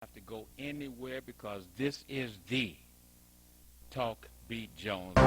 have to go anywhere because this is the Talk Beat Jones.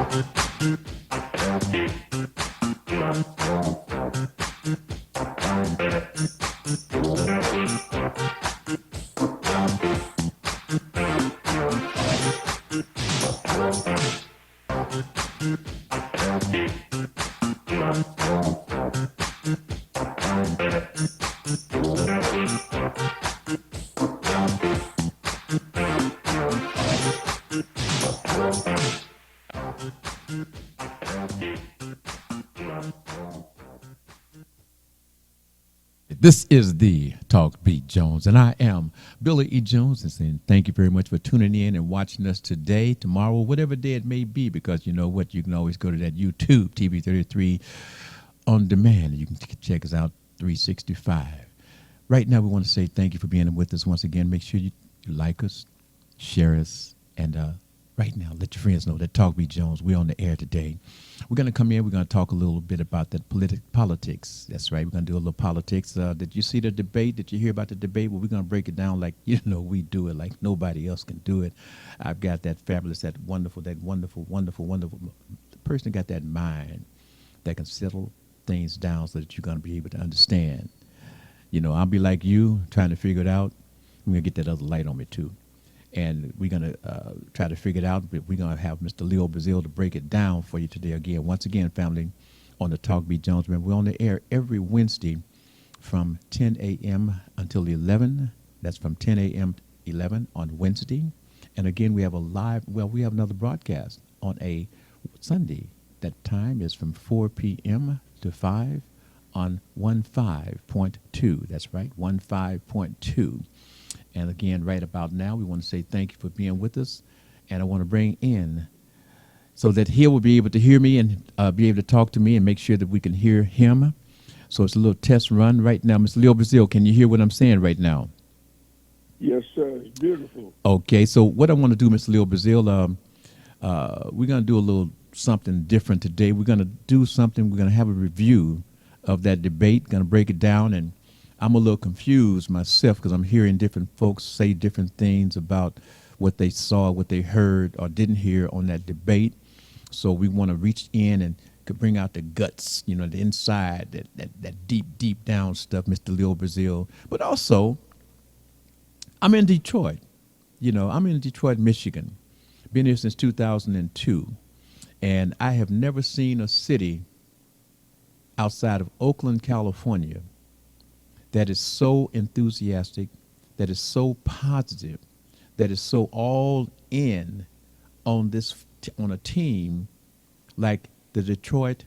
This is the Talk Beat Jones, and I am Billy E. Jones, and saying thank you very much for tuning in and watching us today, tomorrow, whatever day it may be, because you know what? You can always go to that YouTube, TV33 on demand, and you can check us out 365. Right now, we want to say thank you for being with us once again. Make sure you like us, share us, and right now, let your friends know that Talk Beat Jones, we're on the air today. We're going to come in. We're going to talk a little bit about that politics. That's right. We're going to do a little politics. Did you see the debate? Did you hear about the debate? Well, we're going to break it down like, we do it, like nobody else can do it. I've got that fabulous, that wonderful the person that got that mind that can settle things down so that you're going to be able to understand. I'll be like you, trying to figure it out. I'm going to get that other light on me, too. And we're going to try to figure it out. But we're going to have Mr. Leo Brazil to break it down for you today again. Once again, family, on the Talk Beat Jones. Remember, we're on the air every Wednesday from 10 a.m. until 11. That's from 10 a.m. to 11 on Wednesday. And again, we have we have another broadcast on a Sunday. That time is from 4 p.m. to 5 on 15.2. That's right, 15.2. And again, right about now, we want to say thank you for being with us. And I want to bring in so that he will be able to hear me and be able to talk to me and make sure that we can hear him. So it's a little test run right now. Mr. Leo Brazil, can you hear what I'm saying right now? Yes, sir. It's beautiful. Okay, so what I want to do, Mr. Leo Brazil, we're going to do a little something different today. We're going to do something. We're going to have a review of that debate, going to break it down, and I'm a little confused myself because I'm hearing different folks say different things about what they saw, what they heard or didn't hear on that debate. So we want to reach in and could bring out the guts, the inside, that deep down stuff, Mr. Leo Brazil. But also, I'm in Detroit. I'm in Detroit, Michigan. Been here since 2002. And I have never seen a city outside of Oakland, California, that is so enthusiastic, that is so positive, that is so all in on on a team like the Detroit,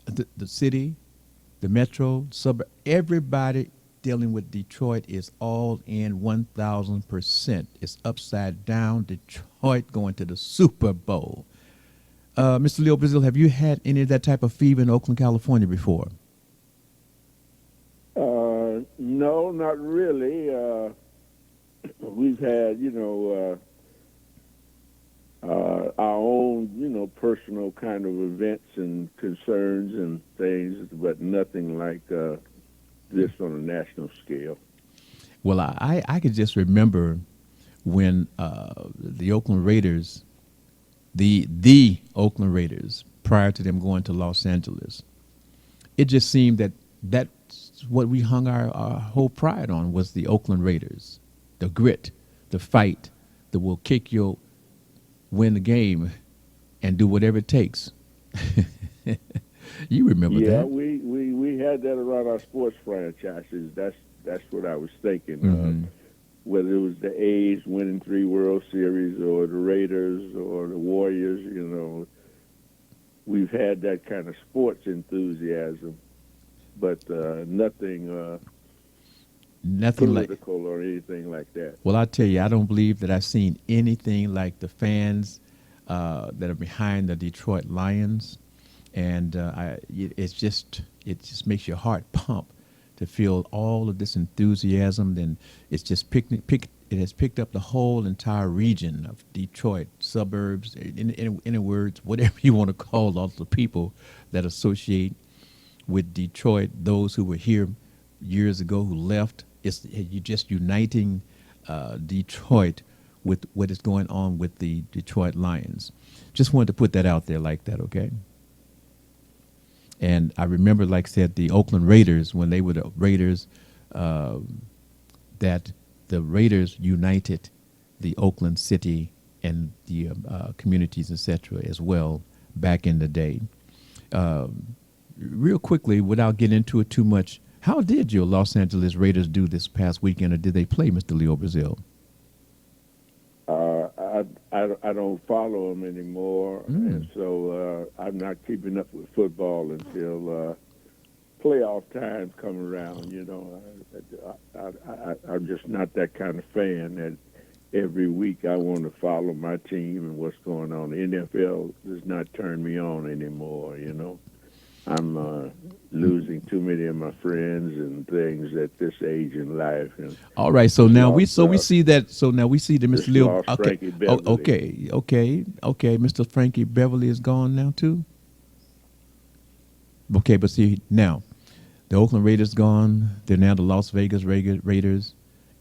the city, the metro, suburb. Everybody dealing with Detroit is all in 1,000%. It's upside down. Detroit going to the Super Bowl. Mr. Leo Brazil, have you had any of that type of fever in Oakland, California before? No, not really. We've had, our own, personal kind of events and concerns and things, but nothing like this on a national scale. Well, I could just remember when the Oakland Raiders, the Oakland Raiders, prior to them going to Los Angeles, it just seemed that that's what we hung our whole pride on was the Oakland Raiders, the grit, the fight, that will kick you, win the game, and do whatever it takes. You remember that? Yeah, we had that around our sports franchises. That's what I was thinking. Mm-hmm. Whether it was the A's winning 3 World Series or the Raiders or the Warriors, we've had that kind of sports enthusiasm, but nothing political or anything like that. Well, I tell you, I don't believe that I've seen anything like the fans that are behind the Detroit Lions, and it just makes your heart pump to feel all of this enthusiasm. Then it's just it has picked up the whole entire region of Detroit, suburbs, in words, whatever you want to call all the people that associate with Detroit, those who were here years ago who left. It's you just uniting Detroit with what is going on with the Detroit Lions. Just wanted to put that out there like that, okay? And I remember, like I said, the Oakland Raiders, when they were the Raiders, that the Raiders united the Oakland city and the communities, etc., as well back in the day. Real quickly, without getting into it too much, how did your Los Angeles Raiders do this past weekend, or did they play, Mr. Leo Brazil? I don't follow them anymore, and so I'm not keeping up with football until playoff times come around. You know, I'm just not that kind of fan that every week I want to follow my team and what's going on. The NFL does not turn me on anymore. You know, I'm losing too many of my friends and things at this age in life. And all right, so now we lost, see that. So now we see that Mr. Leo. lost Okay, Frankie Beverly. okay. Mr. Frankie Beverly is gone now too. Okay, but see now, the Oakland Raiders gone. They're now the Las Vegas Raiders,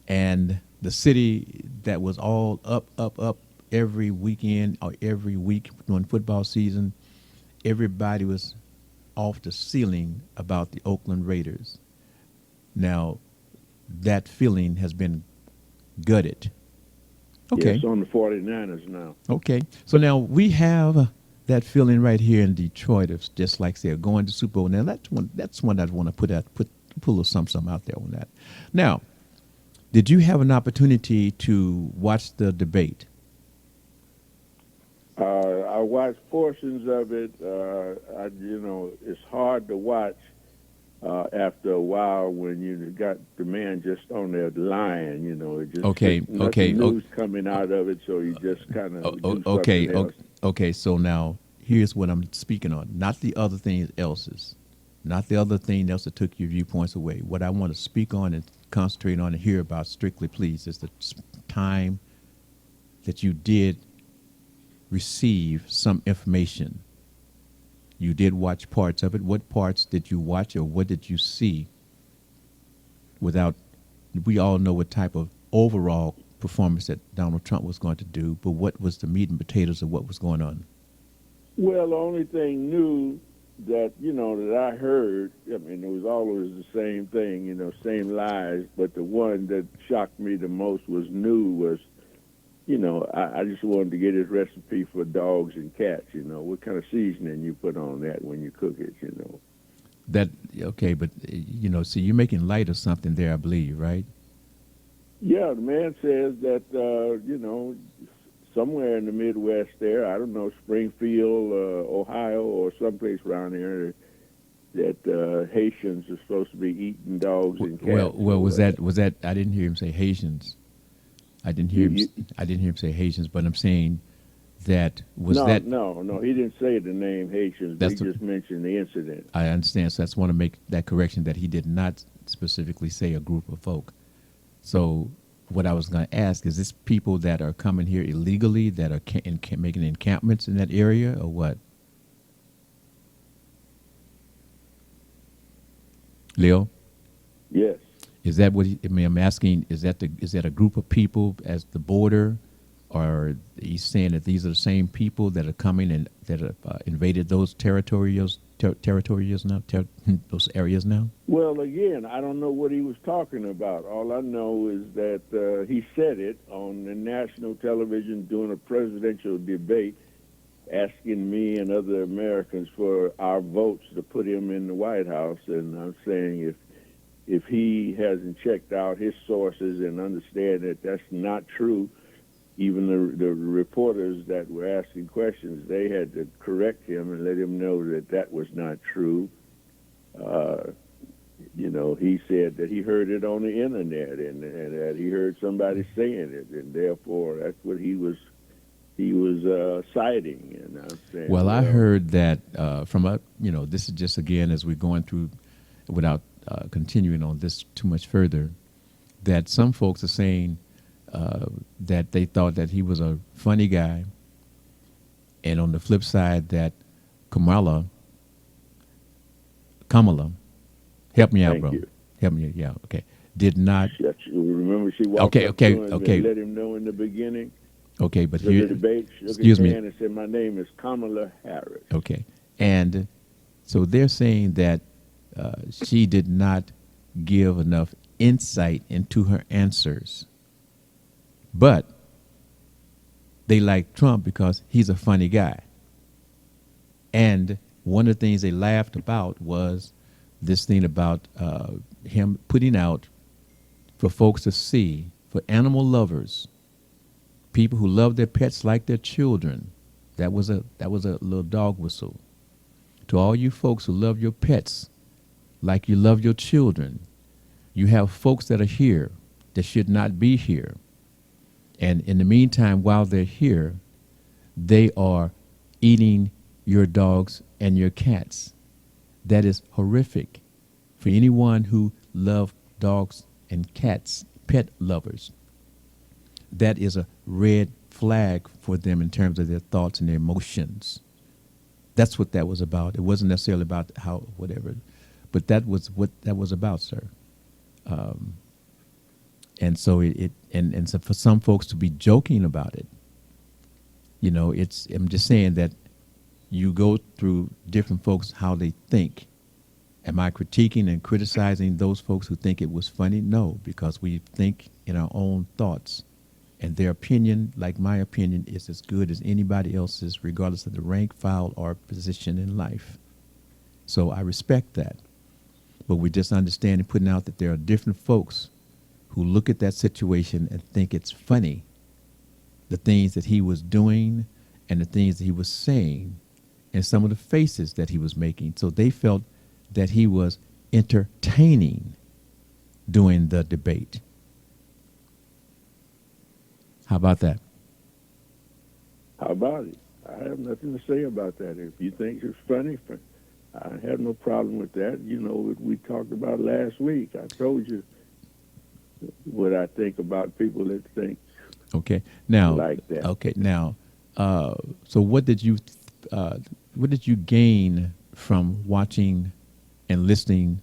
and the city that was all up every weekend or every week during football season, everybody was off the ceiling about the Oakland Raiders. Now, that feeling has been gutted. Okay. Yeah, it's on the 49ers now. Okay. So now we have that feeling right here in Detroit of just like say going to Super Bowl. Now that's one I want to put a little something out there on that. Now, did you have an opportunity to watch the debate? I watched portions of it. It's hard to watch after a while when you got the man just on there lying. You know, it just nothing news coming out of it, so you just kind of okay. So now here's what I'm speaking on. Not the other thing else's, not the other thing else that took your viewpoints away. What I want to speak on and concentrate on and hear about strictly, please, is the time that you did receive some information. You did watch parts of it. What parts did you watch, or what did you see? We all know what type of overall performance that Donald Trump was going to do, but what was the meat and potatoes of what was going on? Well, the only thing new that I heard, I mean, it was always the same thing, same lies, but the one that shocked me the most was I just wanted to get his recipe for dogs and cats, what kind of seasoning you put on that when you cook it, That, okay, but, see, you're making light of something there, I believe, right? Yeah, the man says that, somewhere in the Midwest there, I don't know, Springfield, Ohio, or someplace around here, that Haitians are supposed to be eating dogs and cats. Well, was that? I didn't hear him say Haitians. I didn't hear him say Haitians, but I'm saying that No, he didn't say the name Haitians. He just mentioned the incident. I understand. So I just want to make that correction that he did not specifically say a group of folk. So what I was going to ask is this people that are coming here illegally that are making encampments in that area, or what? Leo? Yes. Is that what I'm asking? Is that a group of people as the border, or he's saying that these are the same people that are coming and that have invaded those territories now, those areas now? Well, again, I don't know what he was talking about. All I know is that he said it on the national television during a presidential debate, asking me and other Americans for our votes to put him in the White House. And I'm saying if he hasn't checked out his sources and understand that that's not true, even the reporters that were asking questions, they had to correct him and let him know that that was not true. He said that he heard it on the internet and that he heard somebody saying it, and therefore that's what he was citing. And I'm saying, well, I heard that this is just again as we're going through, without continuing on this too much further, that some folks are saying that they thought that he was a funny guy, and on the flip side that Kamala, help me out, bro. You. Help me, yeah, okay. did not. Remember, she walked up to him and let him know in the beginning. Okay, but So here, the debate, shook excuse his me. hand and said, "My name is Kamala Harris." Okay, and so they're saying that she did not give enough insight into her answers, but they like Trump because he's a funny guy. And one of the things they laughed about was this thing about him putting out for folks to see, for animal lovers, people who love their pets like their children. That was a little dog whistle. To all you folks who love your pets like you love your children, you have folks that are here that should not be here. And in the meantime, while they're here, they are eating your dogs and your cats. That is horrific for anyone who loves dogs and cats, pet lovers. That is a red flag for them in terms of their thoughts and their emotions. That's what that was about. It wasn't necessarily about how, whatever, but that was what that was about, sir. And so and so for some folks to be joking about it, you know, I'm just saying that you go through different folks, how they think. Am I critiquing and criticizing those folks who think it was funny? No, because we think in our own thoughts. And their opinion, like my opinion, is as good as anybody else's, regardless of the rank, file, or position in life. So I respect that. But we just understand and putting out that there are different folks who look at that situation and think it's funny, the things that he was doing and the things that he was saying and some of the faces that he was making. So they felt that he was entertaining during the debate. How about that? How about it? I have nothing to say about that. If you think it's funny, I have no problem with that. You know what we talked about last week. I told you what I think about people that think now like that. Okay, now, so what did you gain from watching and listening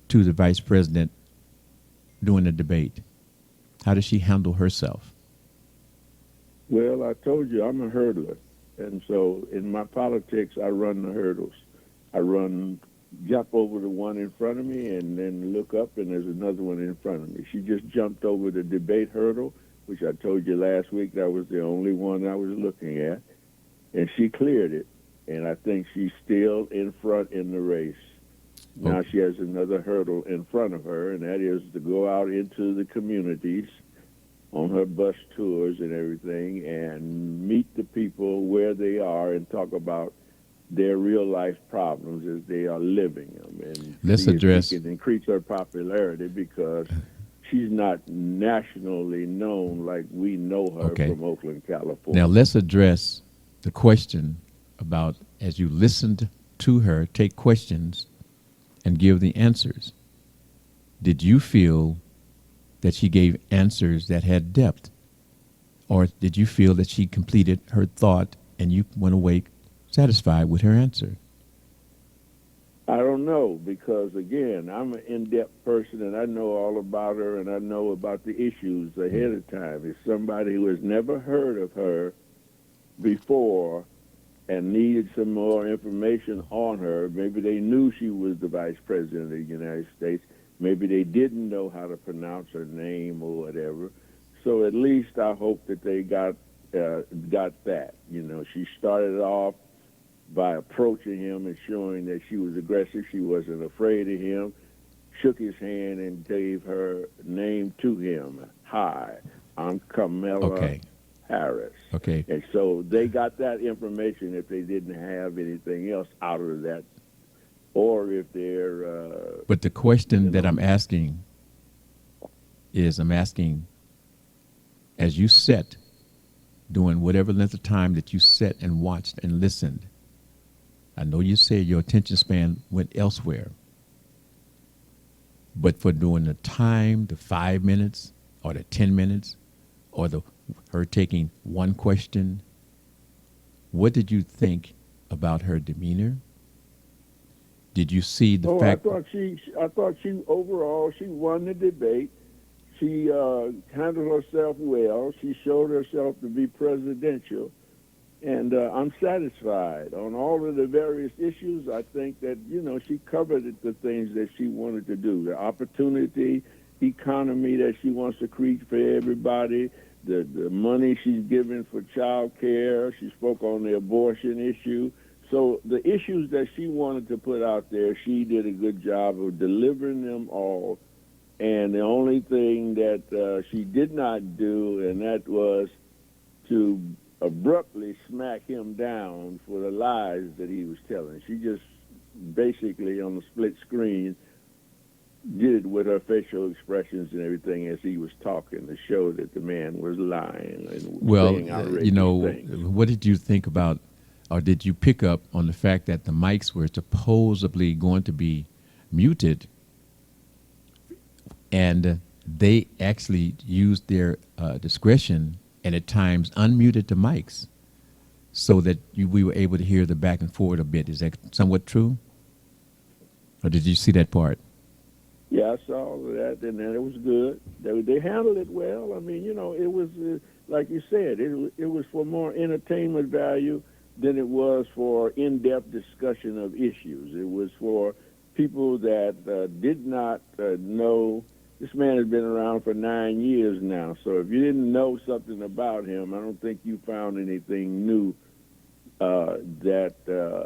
to the vice president during the debate? How did she handle herself? Well, I told you I'm a hurdler, and so in my politics, I run the hurdles. I jump over the one in front of me and then look up and there's another one in front of me. She just jumped over the debate hurdle, which I told you last week that was the only one I was looking at, and she cleared it. And I think she's still in front in the race. Now Okay. she has another hurdle in front of her, and that is to go out into the communities on her bus tours and everything and meet the people where they are and talk about their real life problems as they are living them, and Let's see if address- she can increase her popularity, because she's not nationally known like we know her Okay. from Oakland, California. Now let's address the question about, as you listened to her take questions and give the answers, did you feel that she gave answers that had depth? Or did you feel that she completed her thought and you went away satisfied with her answer? I don't know, because again, I'm an in-depth person and I know all about her and I know about the issues ahead of time. If somebody who has never heard of her before and needed some more information on her, maybe they knew she was the vice president of the United States, maybe they didn't know how to pronounce her name or whatever. So at least I hope that they got that. You know, she started off by approaching him and showing that she was aggressive. She wasn't afraid of him, shook his hand and gave her name to him. Hi, I'm Kamala Harris. Okay. And so they got that information if they didn't have anything else out of that, or if they're... But the question that I'm asking is, as you sat, doing whatever length of time that you sat and watched and listened, I know you said your attention span went elsewhere, but for during the time, the 5 minutes or the 10 minutes or her taking one question, what did you think about her demeanor, Did you see the Oh, fact? I thought she overall she won the debate. She handled herself well. She showed herself to be presidential, and I'm satisfied on all of the various issues. I think that she covered the things that she wanted to do, the opportunity economy that she wants to create for everybody, the money she's giving for child care. She spoke on the abortion issue. So the issues that she wanted to put out there, she did a good job of delivering them all. And the only thing that she did not do, and that was to abruptly smack him down for the lies that he was telling. She just basically on the split screen did it with her facial expressions and everything as he was talking to show that the man was lying and Well, saying outrageous things. what did you think about, or did you pick up on the fact that the mics were supposedly going to be muted, and they actually used their discretion and at times unmuted the mics so that we were able to hear the back and forth a bit? Is that somewhat true? Or did you see that part? Yeah, I saw all of that, and it was good. They handled it well. I mean, it was, like you said, it was for more entertainment value than it was for in-depth discussion of issues. It was for people that did not know. This man has been around for 9 years now, so if you didn't know something about him, I don't think you found anything new that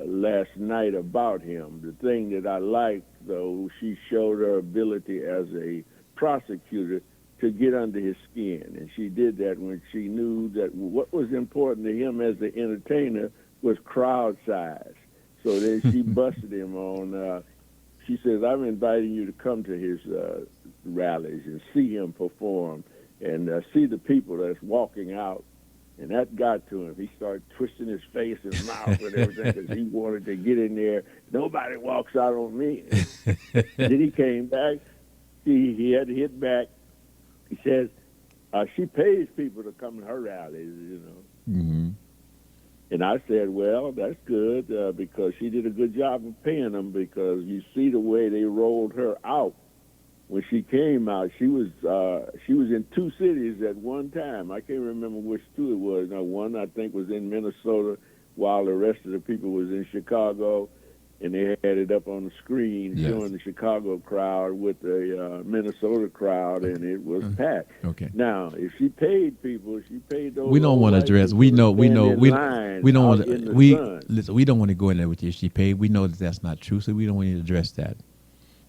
last night about him. The thing that I liked, though, she showed her ability as a prosecutor to get under his skin, and she did that when she knew that what was important to him as the entertainer was crowd size. So then she busted him on, she says, I'm inviting you to come to his rallies and see him perform and see the people that's walking out. And that got to him. He started twisting his face and mouth and everything because he wanted to get in there. Nobody walks out on me. Then he came back. He had to hit back. He says, she pays people to come to her rallies, Mm-hmm. And I said, well, that's good because she did a good job of paying them, because you see the way they rolled her out. When she came out, she was in two cities at one time. I can't remember which two it was. Now, one I think was in Minnesota, while the rest of the people was in Chicago, and they had it up on the screen showing the Chicago crowd with the Minnesota crowd, and it was packed. Okay. Now, if she paid people, she paid those. We don't want to address. We don't want to. Listen. We don't want to go in there with you. She paid. We know that that's not true, so we don't want to address that.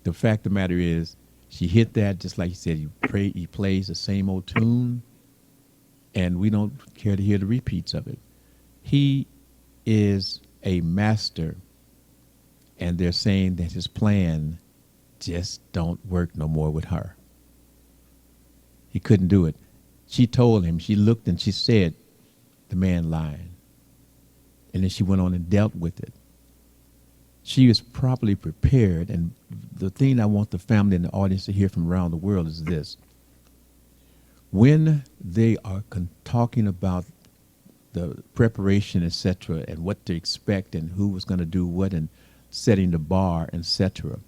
The fact of the matter is, she hit that just like you said. He plays the same old tune, and we don't care to hear the repeats of it. He is a master, and they're saying that his plan just don't work no more with her. He couldn't do it. She told him. She looked and she said, "The man lying," and then she went on and dealt with it. She was properly prepared, and the thing I want the family and the audience to hear from around the world is this. When they are talking about the preparation, etc., and what to expect and who was going to do what and setting the bar, etc.,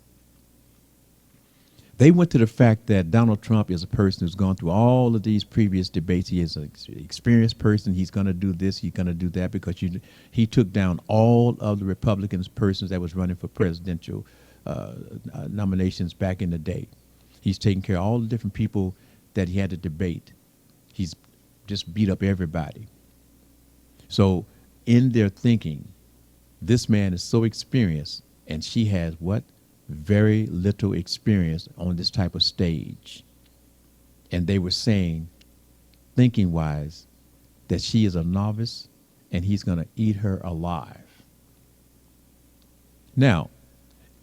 they went to the fact that Donald Trump is a person who's gone through all of these previous debates. He is an experienced person. He's going to do this. He's going to do that because he took down all of the Republicans' persons that was running for presidential nominations back in the day. He's taken care of all the different people that he had to debate. He's just beat up everybody. So in their thinking, this man is so experienced, and she has what? Very little experience on this type of stage. And they were saying, thinking wise, that she is a novice and he's going to eat her alive. Now,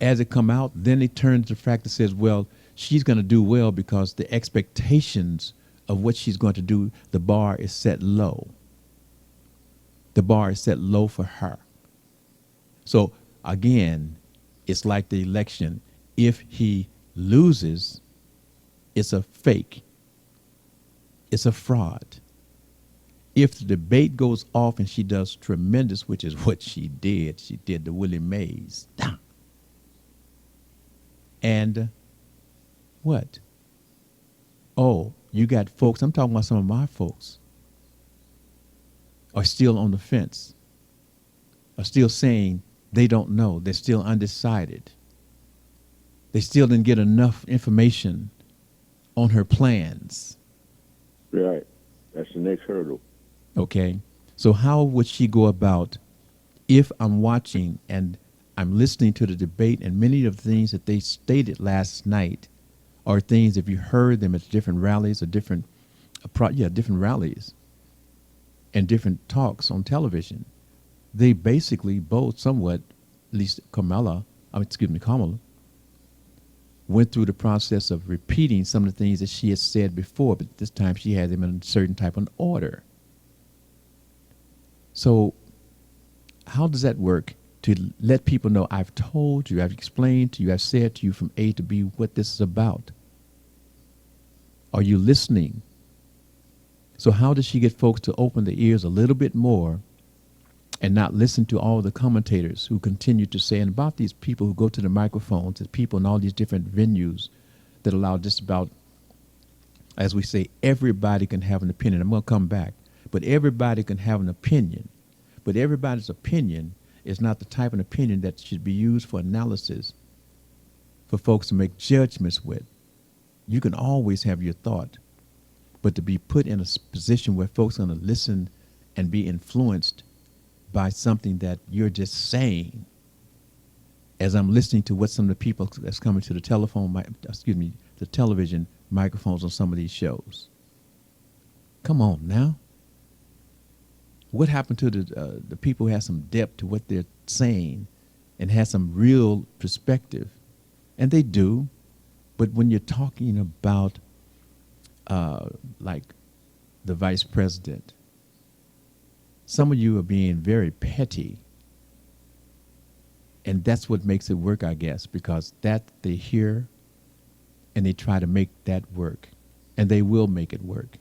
as it come out, then it turns to the fact that says, well, she's going to do well because the expectations of what she's going to do, the bar is set low. The bar is set low for her. So again, it's like the election. If he loses, it's a fake. It's a fraud. If the debate goes off and she does tremendous, which is what she did the Willie Mays. And what? Oh, you got folks, I'm talking about some of my folks, are still on the fence, are still saying they don't know. They're still undecided. They still didn't get enough information on her plans. Right. That's the next hurdle. Okay. So how would she go about if I'm watching and I'm listening to the debate, and many of the things that they stated last night are things, if you heard them at different rallies or different rallies and different talks on television, they basically both somewhat, at least Kamala, went through the process of repeating some of the things that she had said before, but this time she had them in a certain type of order. So how does that work to let people know, I've told you, I've explained to you, I've said to you from A to B what this is about? Are you listening? So how does she get folks to open their ears a little bit more and not listen to all the commentators who continue to say, and about these people who go to the microphones, the people in all these different venues that allow just about, as we say, everybody can have an opinion. I'm going to come back, but everybody can have an opinion. But everybody's opinion is not the type of opinion that should be used for analysis for folks to make judgments with. You can always have your thought, but to be put in a position where folks are going to listen and be influenced by something that you're just saying, as I'm listening to what some of the people that's coming to the the television microphones on some of these shows. Come on now. What happened to the people who have some depth to what they're saying and have some real perspective? And they do. But when you're talking about like the vice president, some of you are being very petty. And that's what makes it work, I guess, because that they hear and they try to make that work. And they will make it work.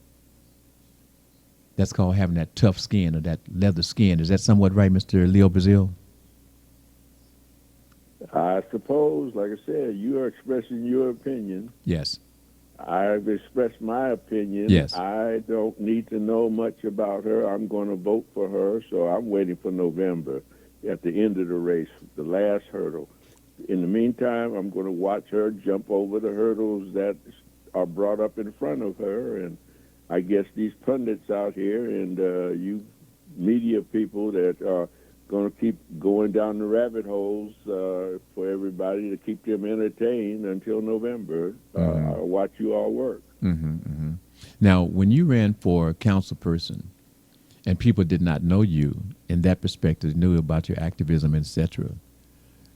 That's called having that tough skin or that leather skin. Is that somewhat right, Mr. Leo Brazil? I suppose, like I said, you are expressing your opinion. Yes. I've expressed my opinion. Yes. I don't need to know much about her. I'm going to vote for her, so I'm waiting for November at the end of the race, the last hurdle. In the meantime, I'm going to watch her jump over the hurdles that are brought up in front of her, and I guess these pundits out here and you media people that are going to keep going down the rabbit holes for everybody to keep them entertained until November. I'll watch you all work. Now, when you ran for council person and people did not know you in that perspective, knew about your activism, etc.,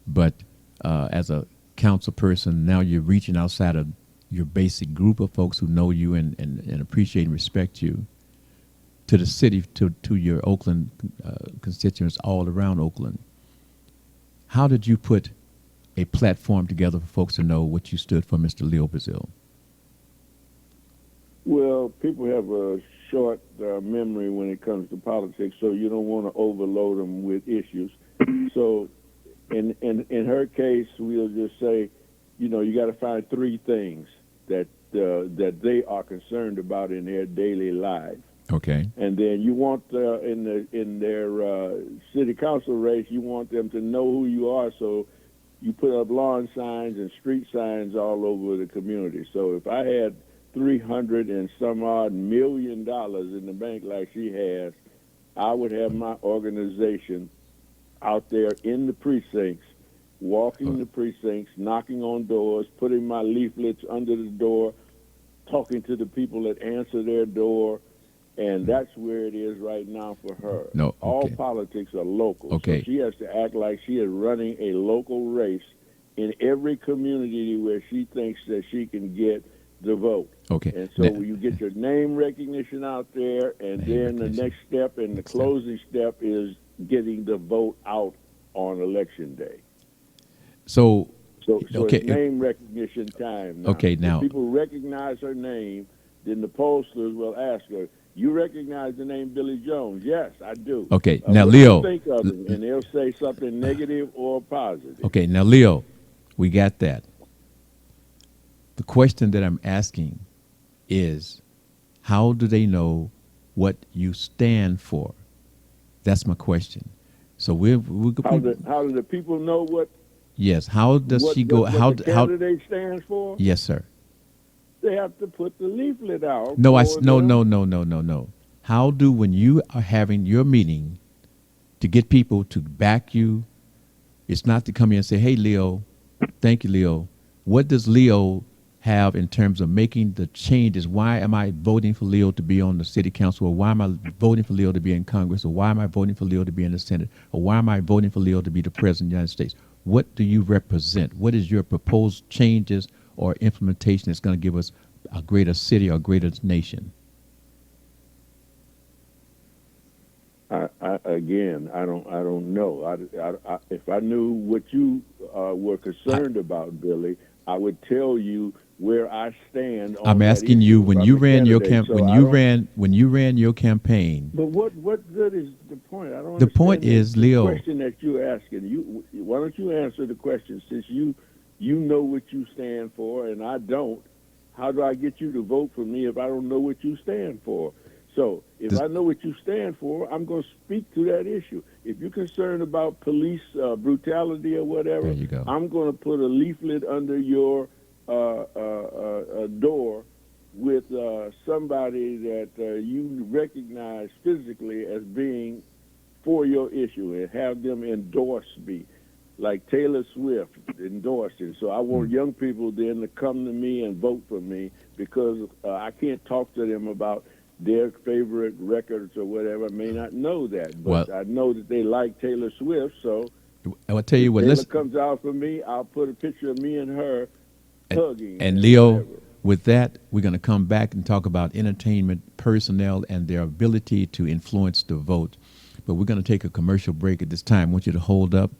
but as a council person, now you're reaching outside of your basic group of folks who know you and appreciate and respect you, to the city, to your Oakland constituents all around Oakland. How did you put a platform together for folks to know what you stood for, Mr. Leo Brazil? Well, people have a short memory when it comes to politics, so you don't want to overload them with issues. So in her case, we'll just say, you got to find three things that they are concerned about in their daily lives. Okay. And then you want in their city council race, you want them to know who you are. So you put up lawn signs and street signs all over the community. So if I had $300 and some odd million in the bank like she has, I would have my organization out there in the precincts, walking the precincts, knocking on doors, putting my leaflets under the door, talking to the people that answer their door, and that's where it is right now for her. No, okay. All politics are local. Okay. So she has to act like she is running a local race in every community where she thinks that she can get the vote. Okay. And so you get your name recognition out there, and then the next step and the closing step is getting the vote out on election day. So okay. It's name recognition time now. Okay, now. If people recognize her name, then the pollsters will ask her, you recognize the name Billy Jones? Yes, I do. Okay, now what Leo. do you think of him? And they'll say something negative or positive. Okay, now Leo, we got that. The question that I'm asking is, how do they know what you stand for? That's my question. So How do the people know what? Yes. How does what, she go? What How the candidate stands for? Yes, sir. They have to put the leaflet out. No, for no. How do, when you are having your meeting to get people to back you, it's not to come in and say, hey, Leo, thank you, Leo. What does Leo have in terms of making the changes? Why am I voting for Leo to be on the city council? Or why am I voting for Leo to be in Congress? Or why am I voting for Leo to be in the Senate? Or why am I voting for Leo to be the president of the United States? What do you represent? What is your proposed changes or implementation that's going to give us a greater city or a greater nation? Again, I don't know. If I knew what you were concerned about, Billy, I would tell you where I stand. I'm asking you, when you ran your campaign. But what good is the point? I don't. The point is, Leo. The question that you're asking, why don't you answer the question? Since you know what you stand for and I don't, how do I get you to vote for me if I don't know what you stand for? So if I know what you stand for, I'm going to speak to that issue. If you're concerned about police brutality or whatever, there you go. I'm going to put a leaflet under your door with somebody that you recognize physically as being for your issue, and have them endorse me, like Taylor Swift endorsing. So I want young people then to come to me and vote for me, because I can't talk to them about their favorite records or whatever. I may not know that, but I know that they like Taylor Swift. So I'll tell you what. Taylor comes out for me, I'll put a picture of me and her hugging. And Leo, whatever. with that, we're going to come back and talk about entertainment personnel and their ability to influence the vote. But we're going to take a commercial break at this time. I want you to hold up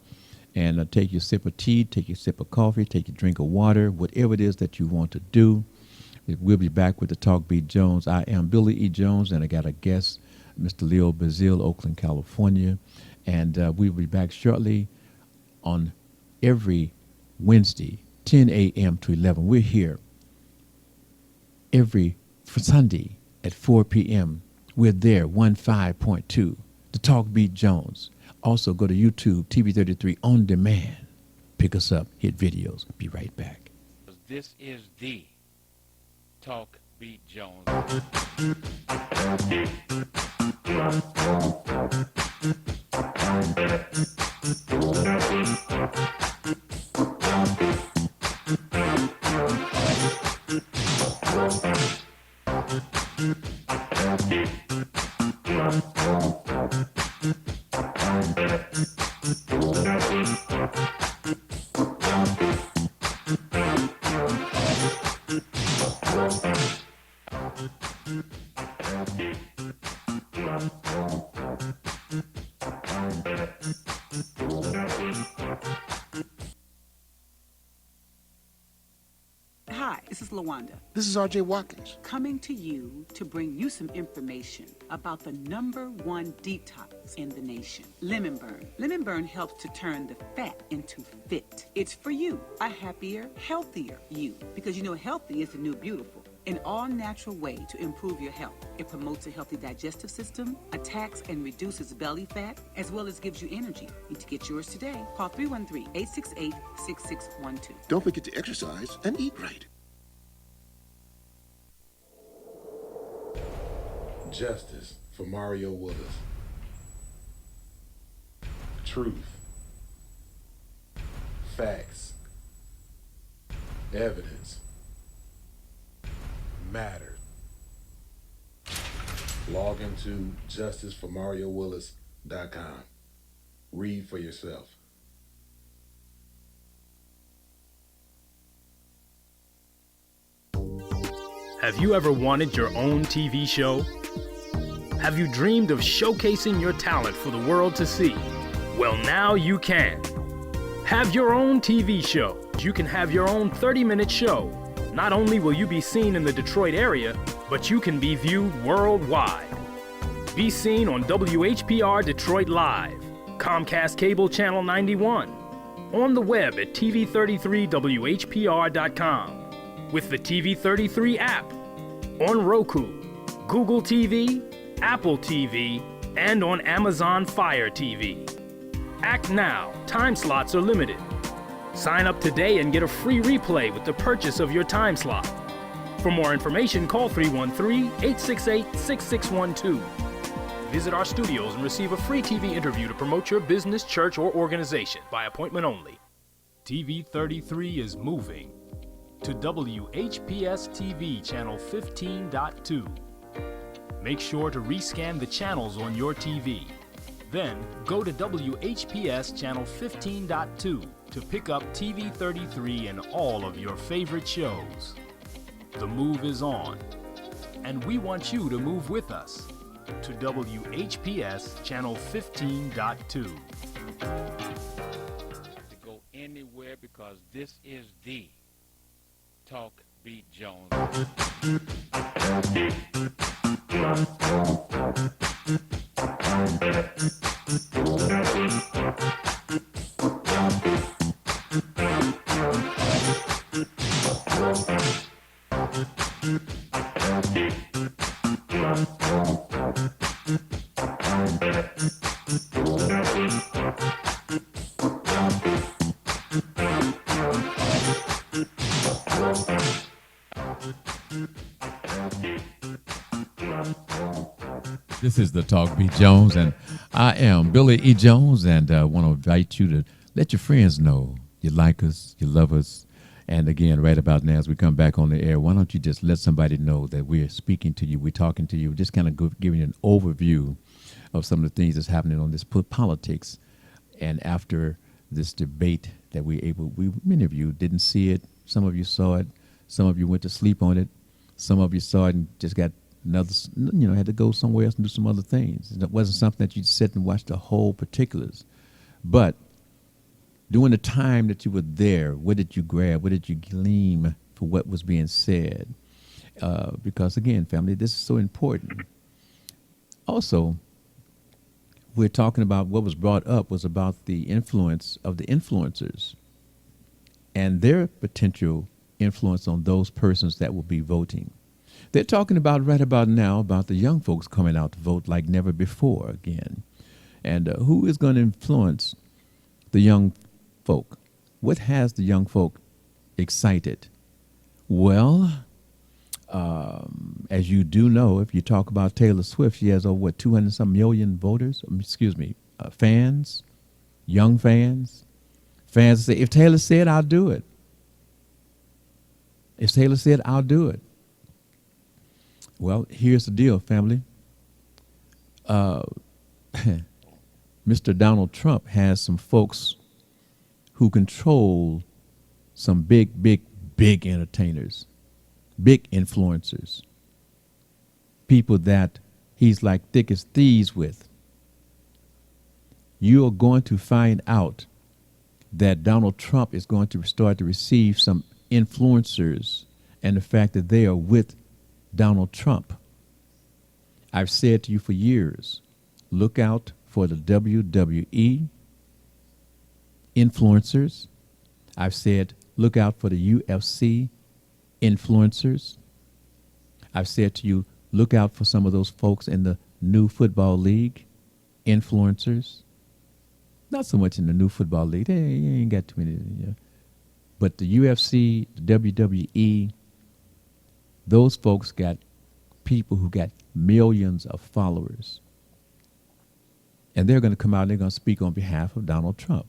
and take your sip of tea, take your sip of coffee, take your drink of water, whatever it is that you want to do. We'll be back with the Talk Beat Jones. I am Billy E. Jones, and I got a guest, Mr. Leo Bazile, Oakland, California. And we'll be back shortly on every Wednesday, 10 a.m. to 11. We're here every Sunday at 4 p.m. We're there, 15.2, the Talk Beat Jones. Also, go to YouTube, TV33 On Demand. Pick us up, hit videos. Be right back. This is the Talk Beat Jones. Hi, this is LaWanda. This is R.J. Watkins. Coming to you to bring you some information about the #1 detox in the nation, Lemon Burn. Lemon Burn helps to turn the fat into fit. It's for you, a happier, healthier you. Because you know healthy is the new beautiful. An all-natural way to improve your health. It promotes a healthy digestive system, attacks and reduces belly fat, as well as gives you energy. Need to get yours today. Call 313-868-6612. Don't forget to exercise and eat right. Justice for Mario Willis. Truth. Facts. Evidence. Matter. Log into justiceformariowillis.com. Read for yourself. Have you ever wanted your own TV show? Have you dreamed of showcasing your talent for the world to see? Well, now you can. Have your own TV show. You can have your own 30-minute show. Not only will you be seen in the Detroit area, but you can be viewed worldwide. Be seen on WHPR Detroit Live, Comcast Cable Channel 91, on the web at TV33WHPR.com, with the TV33 app, on Roku, Google TV, Apple TV, and on Amazon Fire TV. Act now. Time slots are limited. Sign up today and get a free replay with the purchase of your time slot. For more information, call 313-868-6612. Visit our studios and receive a free TV interview to promote your business, church, or organization by appointment only. TV33 is moving to WHPS TV channel 15.2. Make sure to rescan the channels on your TV. Then go to WHPS channel 15.2 to pick up TV33 and all of your favorite shows. The move is on, and we want you to move with us to WHPS channel 15.2. To go anywhere because this is the Talk Beat Jones. This is the Talk Beat Jones, and I am Billy E. Jones, and I want to invite you to let your friends know you like us, you love us. And again, right about now, as we come back on the air, why don't you just let somebody know that we're speaking to you, we're talking to you, just kind of giving you an overview of some of the things that's happening on this politics. And after this debate that many of you didn't see it, some of you saw it, some of you went to sleep on it, some of you saw it and just got had to go somewhere else and do some other things. It wasn't something that you sit and watch the whole particulars. But during the time that you were there, what did you grab? What did you glean for what was being said? Because again, family, this is so important. Also, we're talking about what was brought up was about the influence of the influencers and their potential influence on those persons that will be voting. They're talking about right about now about the young folks coming out to vote like never before again. And who is going to influence the young folk? What has the young folk excited? Well, as you do know, if you talk about Taylor Swift, she has over 200-some million voters, fans, young fans. Fans say, if Taylor said, I'll do it. If Taylor said, I'll do it. Well, here's the deal, family. Mr. Donald Trump has some folks who control some big entertainers, big influencers, people that he's like thick as thieves with. You are going to find out that Donald Trump is going to start to receive some influencers and the fact that they are with Donald Trump. I've said to you for years, look out for the WWE influencers. I've said, look out for the UFC influencers. I've said to you, look out for some of those folks in the new football league influencers. Not so much in the new football league. They ain't got too many. Yeah. But the UFC, the WWE, those folks got people who got millions of followers. And they're going to come out and they're going to speak on behalf of Donald Trump.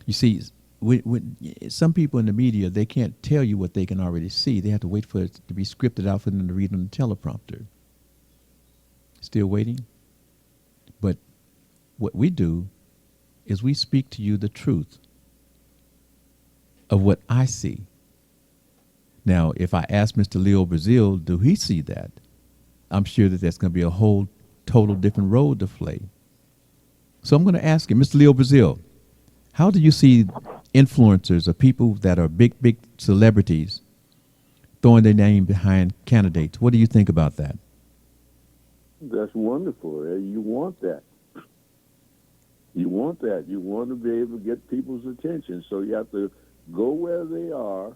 You see, when some people in the media, they can't tell you what they can already see. They have to wait for it to be scripted out for them to read on the teleprompter. Still waiting? But what we do is we speak to you the truth of what I see. Now, if I ask Mr. Leo Brazil, do he see that? I'm sure that that's going to be a whole total different road to play. So I'm going to ask him, Mr. Leo Brazil, how do you see influencers or people that are big celebrities throwing their name behind candidates? What do you think about that? That's wonderful. You want that. You want that. You want to be able to get people's attention. So you have to go where they are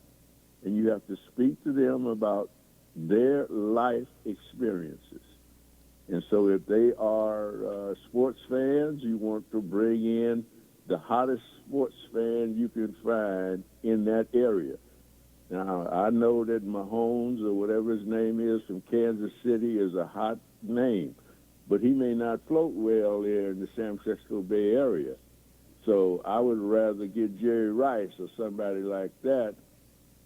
and you have to speak to them about their life experiences. And so if they are sports fans, you want to bring in the hottest sports fan you can find in that area. Now, I know that Mahomes, or whatever his name is, from Kansas City is a hot name, but he may not float well there in the San Francisco Bay Area. So I would rather get Jerry Rice or somebody like that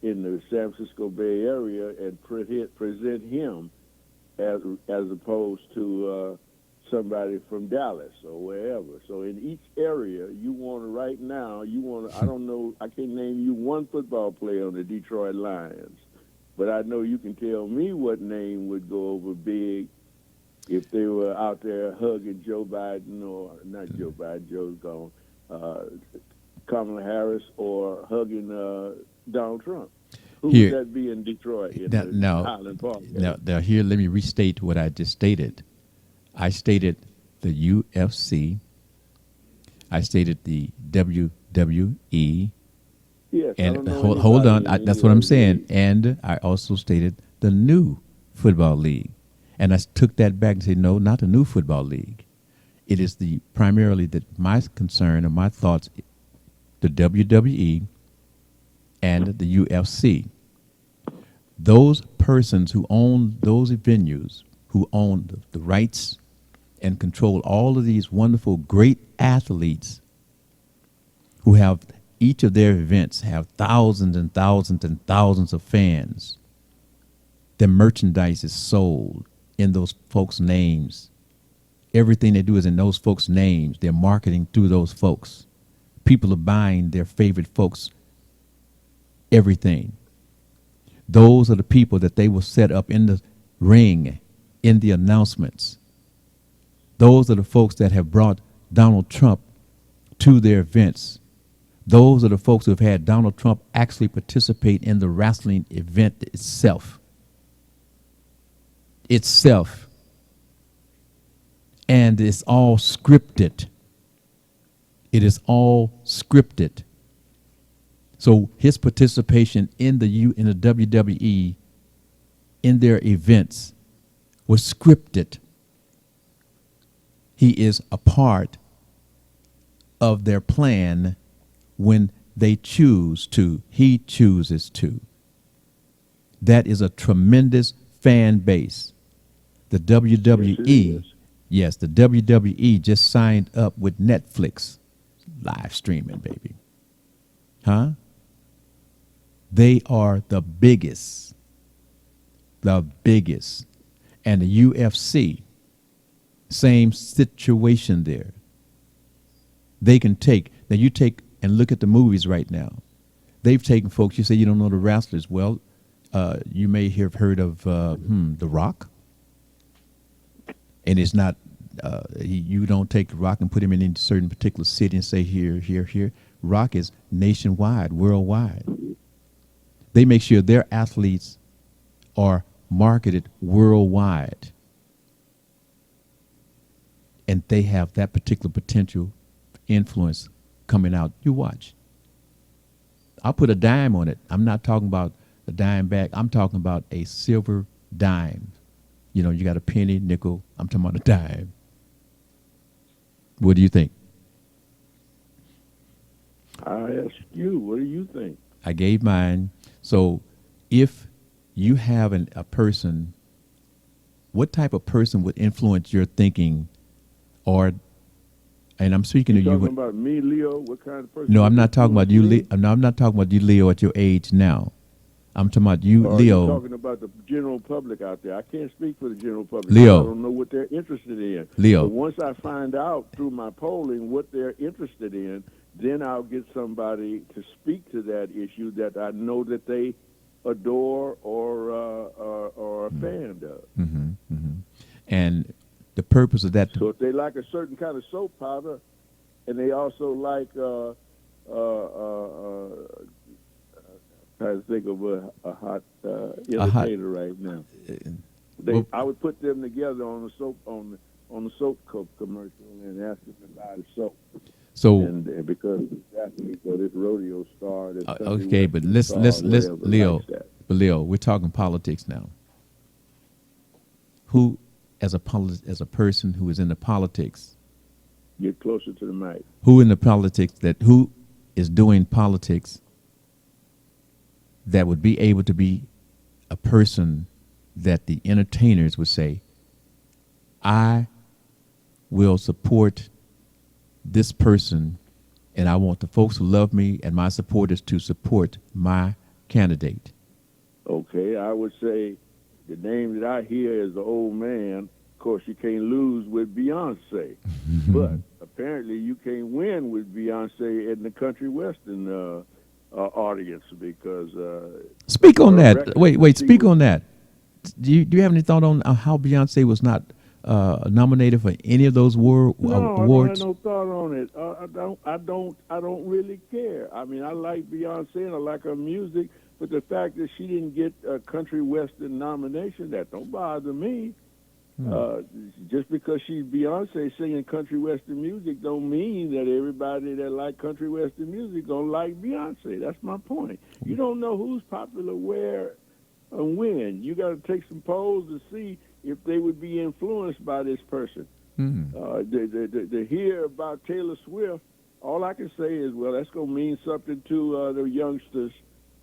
in the San Francisco Bay Area and present him as opposed to somebody from Dallas or wherever. So in each area, you want to right now, I don't know, I can't name you one football player on the Detroit Lions, but I know you can tell me what name would go over big if they were out there hugging Joe Biden, or not Joe Biden, Joe's gone, Kamala Harris, or hugging Donald Trump. Who Here- would that be in Detroit? In Highland Park? Now, here, let me restate what I just stated. I stated the UFC. I stated the WWE. Yes, I And don't know hold on, anybody in that's any what I'm of saying. these. And I also stated the new football league. And I took that back and said, no, not the new football league. It is primarily that my concern or my thoughts, the WWE and the UFC. Those persons who own those venues, who own the rights and control all of these wonderful, great athletes who have each of their events have thousands and thousands and thousands of fans. Their merchandise is sold in those folks' names. Everything they do is in those folks' names. They're marketing through those folks. People are buying their favorite folks everything. Those are the people that they will set up in the ring, in the announcements. Those are the folks that have brought Donald Trump to their events. Those are the folks who have had Donald Trump actually participate in the wrestling event itself. And it's all scripted. It is all scripted. So his participation in the WWE, in their events, was scripted. He is a part of their plan when they choose to. He chooses to. That is a tremendous fan base. The WWE, yes, the WWE just signed up with Netflix, live streaming, baby. Huh? They are the biggest. And the UFC, same situation there. They can now you take and look at the movies right now. They've taken folks, you say you don't know the wrestlers. Well, you may have heard of The Rock. And it's not, you don't take The Rock and put him in any certain particular city and say here. Rock is nationwide, worldwide. They make sure their athletes are marketed worldwide. And they have that particular potential influence coming out. You watch. I'll put a dime on it. I'm not talking about a dime back. I'm talking about a silver dime. You know, you got a penny, nickel. I'm talking about a dime. What do you think? I ask you, what do you think? I gave mine. So if you have a person, what type of person would influence your thinking? And I'm speaking to you. Talking about me, Leo? What kind of person? No, I'm not talking about you. No, I'm not talking about you, Leo, at your age now. I'm talking about you, Or Leo. you're talking about the general public out there. I can't speak for the general public. Leo. I don't know what they're interested in. Leo. But once I find out through my polling what they're interested in, then I'll get somebody to speak to that issue that I know that they adore or are a fan of. And the purpose of that. So if they like a certain kind of soap powder, and they also like trying to think of a hot entertainer right now. I would put them together on the soap on the soap commercial and ask them to buy the soap. So and because exactly for this rodeo star, this country okay, but western let's star, let's whatever Leo, likes that. but Leo, we're talking politics now. Who, as as a person who is in the politics, Get closer to the mic. who in the politics who is doing politics that would be able to be a person that the entertainers would say, I will support this person, and I want the folks who love me and my supporters to support my candidate. Okay, I would say the name that I hear is the old man. Of course, you can't lose with Beyonce, but apparently you can't win with Beyonce in the country western audience because Speak on her that. record Wait. she Speak was- on that. Do you have any thought on how Beyonce was not nominated for any of those No, awards? I don't have no thought on it. I don't really care. I mean, I like Beyonce and I like her music, but the fact that she didn't get a country western nomination, that don't bother me. Just because she's Beyonce singing country western music don't mean that everybody that like country western music gonna like Beyonce. That's my point. You don't know who's popular where and when. You got to take some polls to see if they would be influenced by this person. To hear about Taylor Swift, all I can say is, well, that's gonna mean something to the youngsters.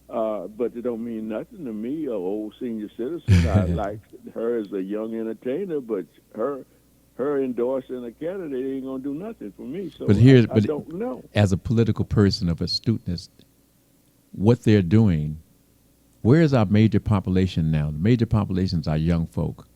But it don't mean nothing to me, an old senior citizen. I like her as a young entertainer, but her endorsing a candidate ain't gonna do nothing for me. So But I don't know. as a political person of astuteness, what they're doing, where is our major population now? The major populations are young folk.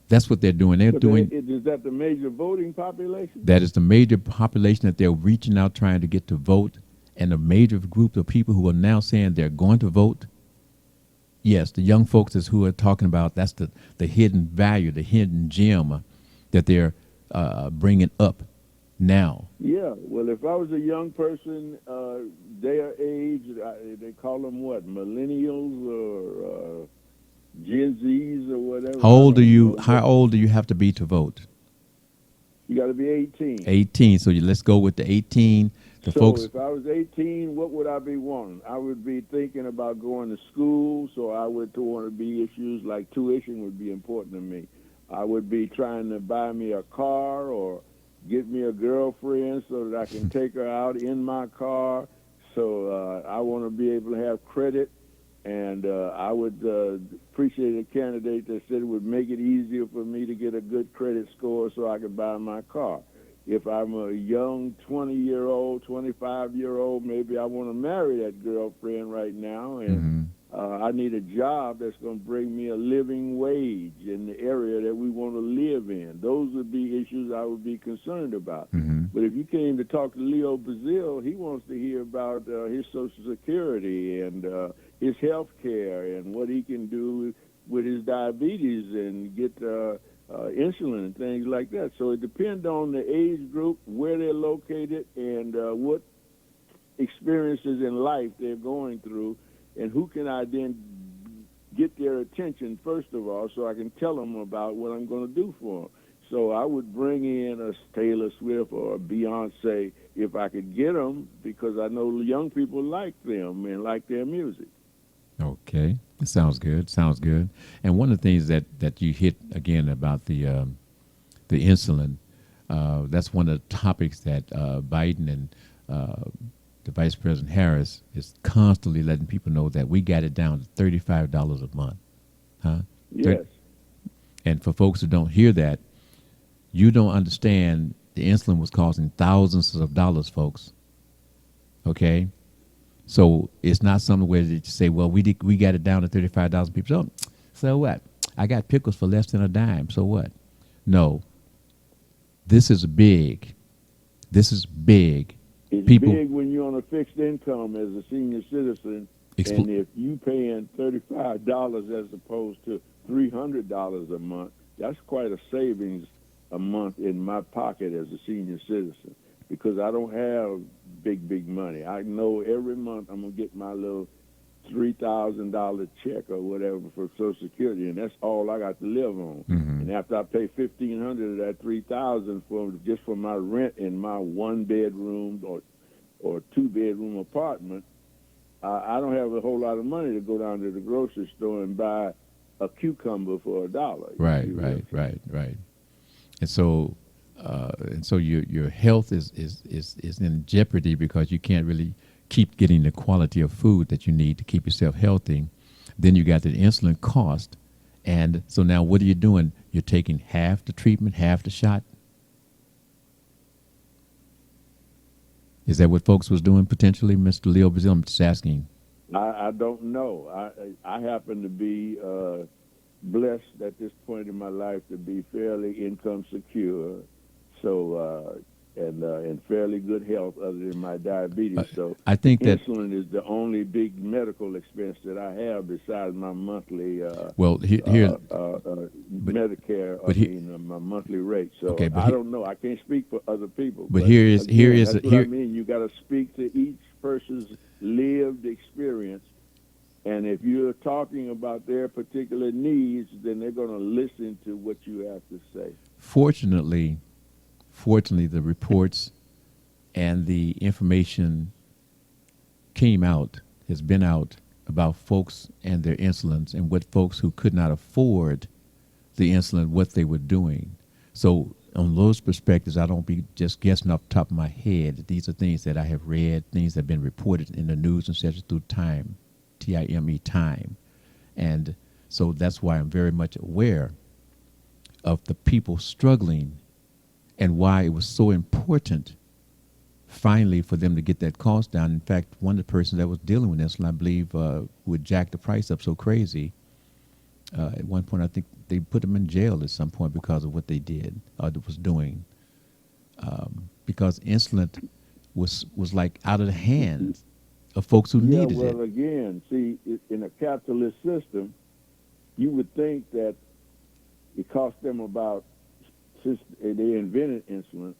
That's what they're doing. They're But doing. is that the major voting population? That is the major population that they're reaching out trying to get to vote, and a major group of people who are now saying they're going to vote. Yes, the young folks is who are talking about. That's the hidden value, the hidden gem that they're bringing up now. Yeah. Well, if I was a young person, their age, they call them what, millennials or Gen Zs or whatever. How old I do don't you? know. How old do you have to be to vote? You got to be 18. 18. So let's go with the 18. The So folks. if I was 18, what would I be wanting? I would be thinking about going to school, so I would want to be issues like tuition would be important to me. I would be trying to buy me a car or get me a girlfriend so that I can take her out in my car. So I want to be able to have credit, and I would appreciate a candidate that said it would make it easier for me to get a good credit score so I could buy my car. If I'm a young 20-year-old, 25-year-old, maybe I want to marry that girlfriend right now, and I need a job that's going to bring me a living wage in the area that we want to live in. Those would be issues I would be concerned about. But if you came to talk to Leo Brazil, he wants to hear about his Social Security and his health care and what he can do with his diabetes and get insulin and things like that. So it depends on the age group, where they're located, and what experiences in life they're going through, and who can I then get their attention, first of all, so I can tell them about what I'm going to do for them. So I would bring in a Taylor Swift or a Beyonce if I could get them, because I know young people like them and like their music. Okay, it sounds good. Sounds good. And one of the things that you hit again about the insulin, that's one of the topics that Biden and the Vice President Harris is constantly letting people know that we got it down to $35 a month, huh? Yes. And for folks who don't hear that, you don't understand the insulin was costing thousands of dollars, folks. Okay. So it's not something where you say, well, we got it down to $35. People, so what? I got pickles for less than a dime. So what? No. This is big. This is big. It's People, big when you're on a fixed income as a senior citizen, and if you paying $35 as opposed to $300 a month, that's quite a savings a month in my pocket as a senior citizen, because I don't have big money. I know every month I'm going to get my little $3,000 check or whatever for Social Security, and that's all I got to live on. And after I pay $1,500 of that $3,000 for just for my rent in my 1-bedroom or 2-bedroom apartment, I don't have a whole lot of money to go down to the grocery store and buy a cucumber for $1. Right. And so your health is in jeopardy because you can't really keep getting the quality of food that you need to keep yourself healthy. Then you got the insulin cost, and so now what are you doing? You're taking half the treatment, half the shot. Is that what folks was doing potentially, Mr. Leo Brazil? I'm just asking. I don't know. I happen to be blessed at this point in my life to be fairly income secure, so and in fairly good health other than my diabetes. So I think that insulin is the only big medical expense that I have besides my monthly Medicare. My monthly rate. So okay, I don't know. I can't speak for other people. But here is that's what I mean. You got to speak to each person's lived experience. And if you're talking about their particular needs, then they're going to listen to what you have to say. Fortunately, the reports and the information has been out about folks and their insulins and what folks who could not afford the insulin, what they were doing. So on those perspectives, I don't be just guessing off the top of my head. These are things that I have read, things that have been reported in the news and such through time, TIME, time. And so that's why I'm very much aware of the people struggling and why it was so important finally for them to get that cost down. In fact, one of the persons that was dealing with insulin, I believe, would jack the price up so crazy. At one point, I think they put them in jail at some point because of what they did or was doing. Because insulin was like out of the hands of folks who needed it. Well, again, see, in a capitalist system, you would think that it cost them about, since they invented insulin,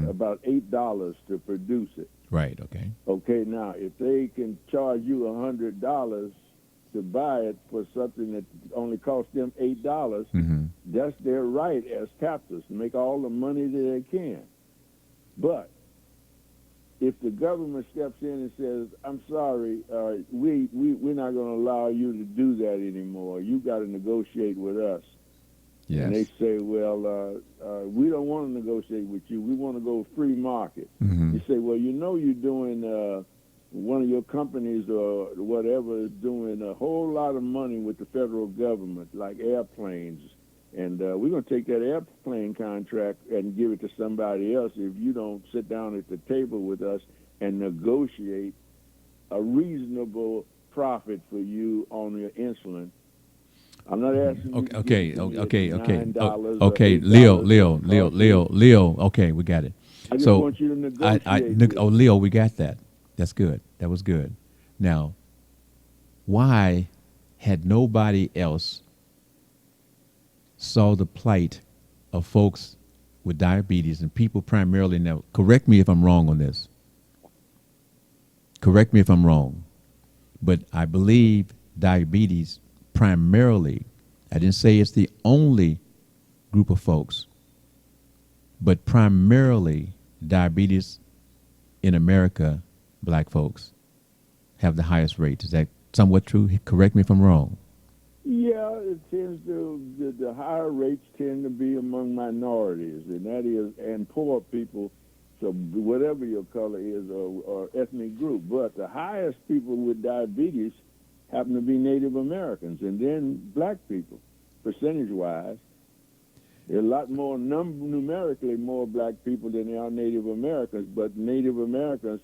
about $8 to produce it. Right, okay. Okay, now, if they can charge you $100 to buy it for something that only costs them $8, that's their right as capitalists to make all the money that they can. But if the government steps in and says, I'm sorry, we're not going to allow you to do that anymore. You got to negotiate with us. Yes. And they say, well, we don't want to negotiate with you. We want to go free market. You say, well, you're doing, one of your companies or whatever is doing a whole lot of money with the federal government, like airplanes. And we're going to take that airplane contract and give it to somebody else if you don't sit down at the table with us and negotiate a reasonable profit for you on your insulin. I'm not asking you to okay, $9 Leo. Okay, we got it. I just want you to negotiate. Leo, we got that. That's good. That was good. Now, why had nobody else saw the plight of folks with diabetes and people primarily? Now, correct me if I'm wrong on this. Correct me if I'm wrong. But I believe diabetes primarily, I didn't say it's the only group of folks, but primarily diabetes in America, black folks have the highest rate. Is that somewhat true? Correct me if I'm wrong. Yeah, it tends to, the higher rates tend to be among minorities, and that is, and poor people, so whatever your color is or ethnic group. But the highest people with diabetes happen to be Native Americans, and then black people, percentage-wise. There are a lot more, numerically more black people than there are Native Americans, but Native Americans,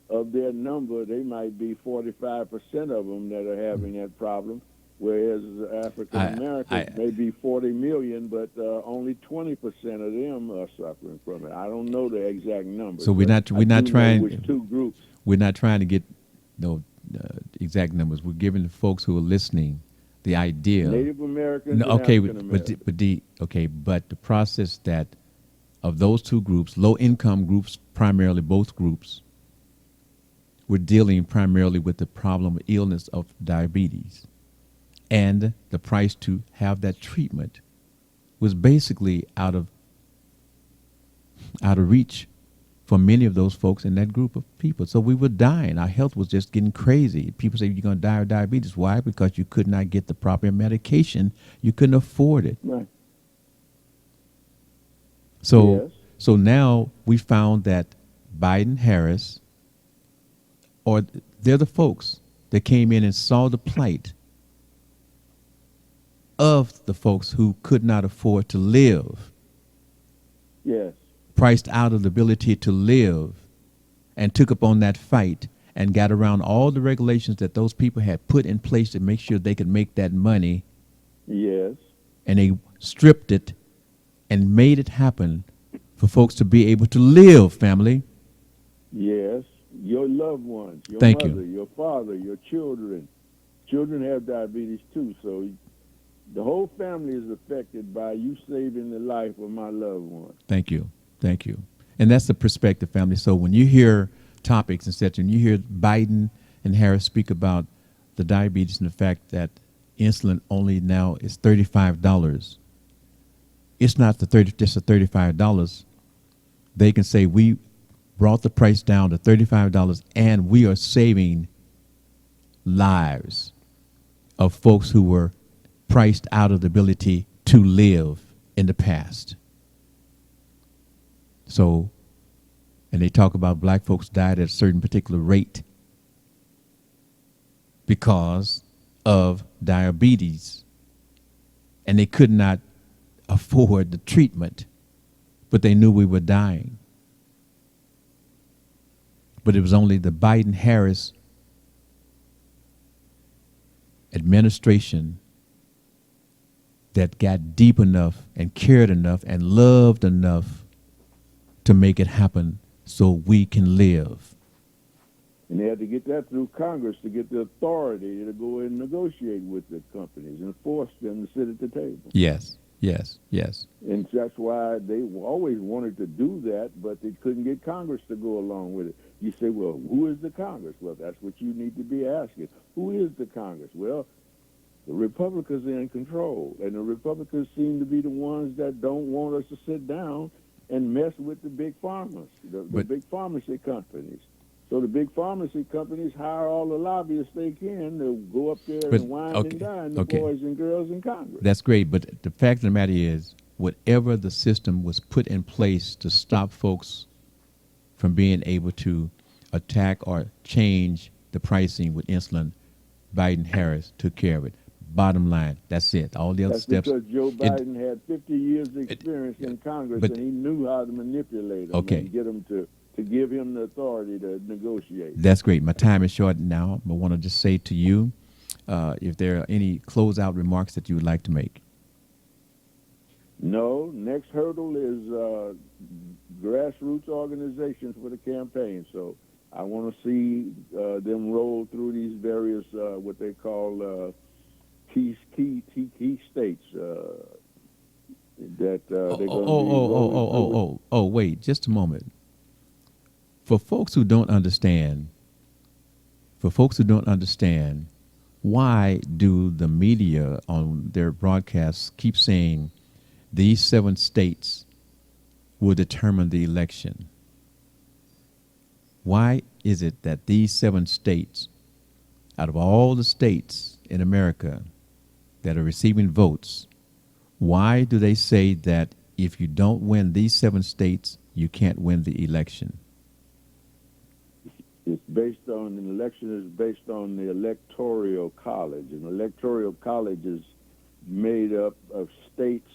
of their number, they might be 45% of them that are having that problem, whereas African Americans may be 40 million, but only 20% of them are suffering from it. I don't know the exact number. So we're not trying. Which two groups? We're not trying to get exact numbers. We're giving the folks who are listening the idea. Native Americans. No, okay, and African Americans. but the process that of those two groups, low income groups, primarily both groups, were dealing primarily with the problem of illness of diabetes. And the price to have that treatment was basically out of reach for many of those folks in that group of people. So we were dying. Our health was just getting crazy. People say you're going to die of diabetes. Why? Because you could not get the proper medication. You couldn't afford it. Right. So, Yes. so now we found that Biden, Harris, or they're the folks that came in and saw the plight of the folks who could not afford to live, Yes. priced out of the ability to live, and took up on that fight and got around all the regulations that those people had put in place to make sure they could make that money, Yes. and they stripped it and made it happen for folks to be able to live, family. Yes. Your loved ones, your Thank you. mother, your father, your children. Children have diabetes too, so the whole family is affected by you saving the life of my loved one. Thank you. Thank you. And that's the perspective, family. So when you hear topics and such, and you hear Biden and Harris speak about the diabetes and the fact that insulin only now is $35, it's not just the $35. They can say we brought the price down to $35 and we are saving lives of folks who were priced out of the ability to live in the past. So, and they talk about black folks died at a certain particular rate because of diabetes, and they could not afford the treatment, but they knew we were dying. But it was only the Biden-Harris administration that got deep enough and cared enough and loved enough to make it happen so we can live. And they had to get that through Congress to get the authority to go and negotiate with the companies and force them to sit at the table. Yes, yes, yes. And that's why they always wanted to do that, but they couldn't get Congress to go along with it. You say, well, who is the Congress? Well, that's what you need to be asking. Who is the Congress? Well, the Republicans are in control, and the Republicans seem to be the ones that don't want us to sit down and mess with the big pharmas, the big pharmacy companies. So the big pharmacy companies hire all the lobbyists they can to go up there and wine and dine the boys and girls in Congress. That's great, but the fact of the matter is, whatever the system was put in place to stop folks from being able to attack or change the pricing with insulin, Biden-Harris took care of it. Bottom line, that's it. All the other steps. That's because Joe Biden had 50 years experience in Congress, and he knew how to manipulate them and get them to give him the authority to negotiate. That's great. My time is short now, but I want to just say to you, if there are any closeout remarks that you would like to make. No, next hurdle is grassroots organizations for the campaign. So I want to see them roll through these various, what they call key states that they're going to be wait, just a moment. For folks who don't understand, why do the media on their broadcasts keep saying these 7 states will determine the election? Why is it that these 7 states, out of all the states in America that are receiving votes, why do they say that if you don't win these 7 states, you can't win the election? It's based on, an election is based on the Electoral College. And the Electoral College is made up of states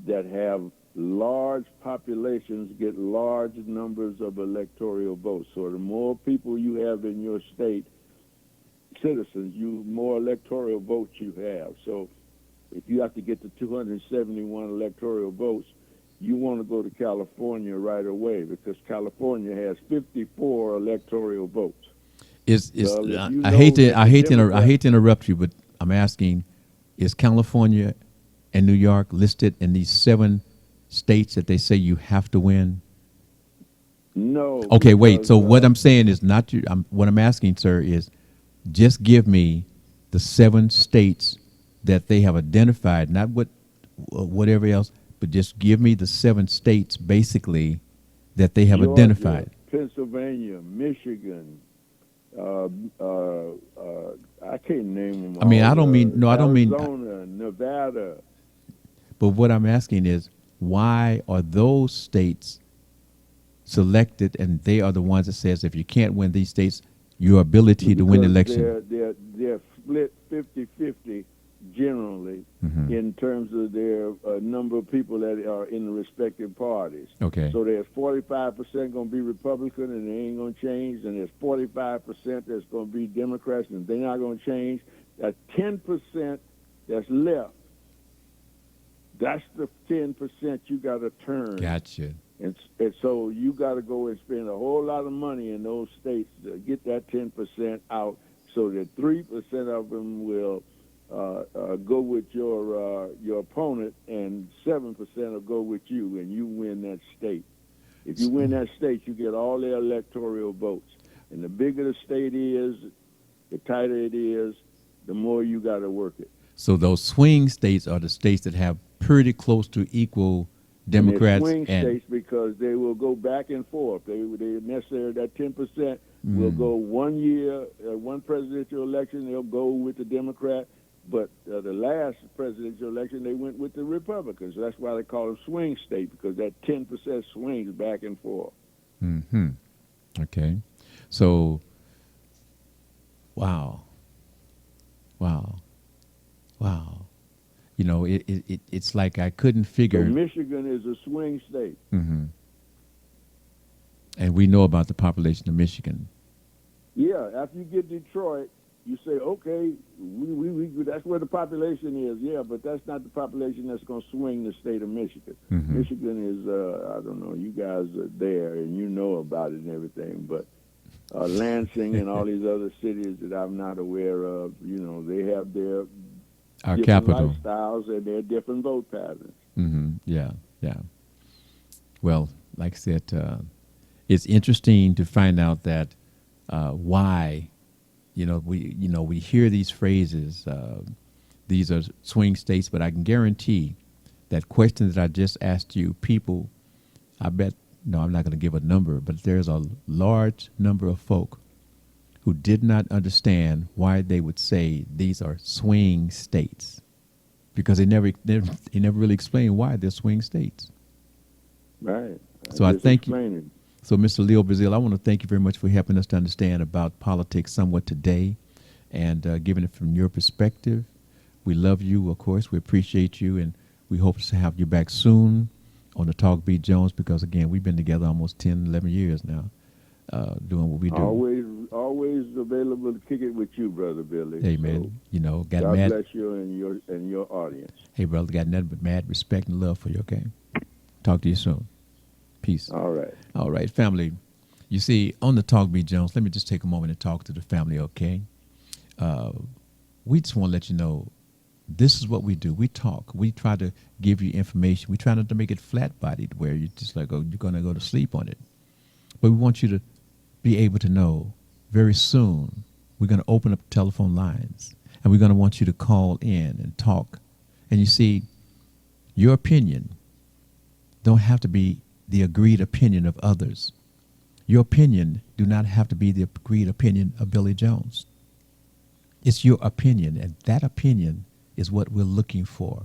that have large populations get large numbers of electoral votes. So the more people you have in your state, citizens, more electoral votes you have. So if you have to get to 271 electoral votes, you want to go to California right away because California has 54 electoral votes. I hate to interrupt you, but I'm asking, is California and New York listed in these 7 states that they say you have to win? No. Okay, wait. because, So what I'm saying is not you. What I'm asking, sir, is just give me the 7 states that they have identified, not whatever else, but just give me the 7 states basically that they have Georgia, identified. Pennsylvania, Michigan. I can't name them. I mean, all. I don't mean no. I don't mean. Arizona, Nevada. But what I'm asking is, why are those states selected, and they are the ones that says if you can't win these states, your ability to win the Because election. They're split 50-50 generally in terms of their number of people that are in the respective parties. Okay. So there's 45% going to be Republican and they ain't going to change, and there's 45% that's going to be Democrats and they're not going to change. That 10% that's left, that's the 10% you got to turn. Gotcha. And so you got to go and spend a whole lot of money in those states to get that 10% out, so that 3% of them will go with your opponent, and 7% will go with you, and you win that state. If you win that state, you get all the electoral votes. And the bigger the state is, the tighter it is, the more you got to work it. So those swing states are the states that have pretty close to equal Democrats And they're swing and states because they will go back and forth. They necessarily, that 10% will go 1 year, one presidential election, they'll go with the Democrat. But the last presidential election, they went with the Republicans. So that's why they call them swing states, because that 10% swings back and forth. Mm-hmm. Okay. So, wow. You know, it's like I couldn't So figure. Michigan is a swing state. Mm-hmm. And we know about the population of Michigan. Yeah, after you get Detroit, you say, okay, we that's where the population is. Yeah, but that's not the population that's going to swing the state of Michigan. Mm-hmm. Michigan is, I don't know, you guys are there and you know about it and everything, but Lansing and all these other cities that I'm not aware of, you know, they have their Our different capital. lifestyles and their different vote patterns. Mm-hmm. Yeah. Well, like I said, it's interesting to find out that why, we hear these phrases. These are swing states, but I can guarantee that question that I just asked you, people, I bet. No, I'm not going to give a number, but there's a large number of folk who did not understand why they would say these are swing states, because they never really explained why they're swing states. Right. So I just thank you. explaining. So, Mr. Leo Brazil, I want to thank you very much for helping us to understand about politics somewhat today, and giving it from your perspective. We love you, of course. We appreciate you, and we hope to have you back soon on the Talk Beat Jones, because, again, we've been together almost 10, 11 years now, doing what we do. Always available to kick it with you, Brother Billy. Hey, So, man, got God mad. bless you and your audience. Hey, brother, got nothing but mad respect and love for you, okay? Talk to you soon. Peace. All right. All right, family. You see, on the Talk Beat Jones, let me just take a moment and talk to the family, okay? We just want to let you know, this is what we do. We talk. We try to give you information. We try not to make it flat-bodied where you just like, oh, you're going to go to sleep on it. But we want you to be able to know very soon we're going to open up telephone lines, and we're going to want you to call in and talk. And you see, your opinion don't have to be the agreed opinion of others. Your opinion do not have to be the agreed opinion of Billy Jones. It's your opinion, and that opinion is what we're looking for.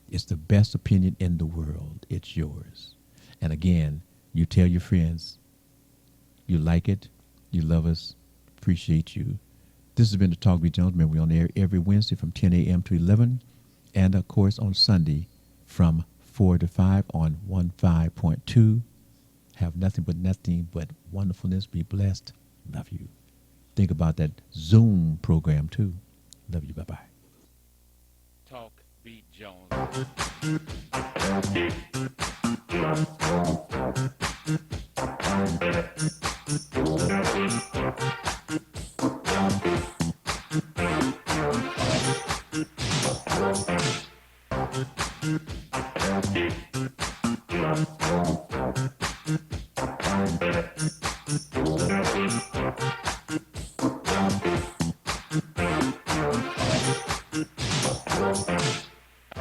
It's the best opinion in the world. It's yours. And again, you tell your friends you like it, you love us, appreciate you. This has been the Talk Beat Jones. Remember, we're on the air every Wednesday from 10 a.m. to 11, and of course on Sunday from 4 to 5 on 15.2. Have nothing but wonderfulness. Be blessed. Love you. Think about that Zoom program too. Love you. Bye-bye. Talk Beat Jones.